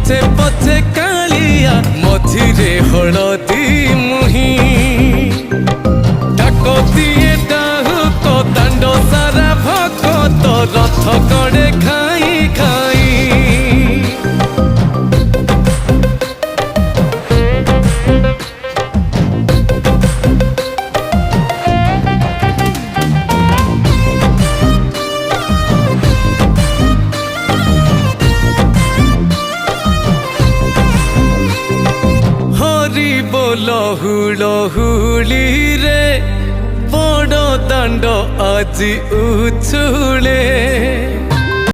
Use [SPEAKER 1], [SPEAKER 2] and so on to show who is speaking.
[SPEAKER 1] पछे पछे कालिया मझिरे हलदी मुही डाक दिए डाहुक दांड सारा भगत रथ कड़े खाई खाई लहुली रे बड़ दांड आजी उछुले।